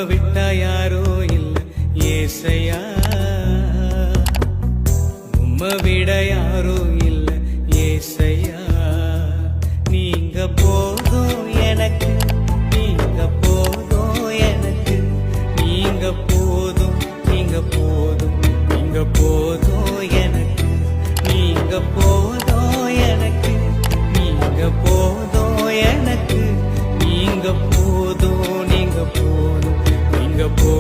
விட்டா யாரோ இல்ல ஏசையா, உம்மை விட யாரோ இல்ல ஏசையா. நீங்க போதும் எனக்கு, நீங்க போதும் எனக்கு, நீங்க போதும், நீங்க போதும், நீங்க போதும் எனக்கு, நீங்க போதும் எனக்கு, நீங்க போதும் எனக்கு, நீங்க போதும், நீங்க போதும், நீங்க போதும்.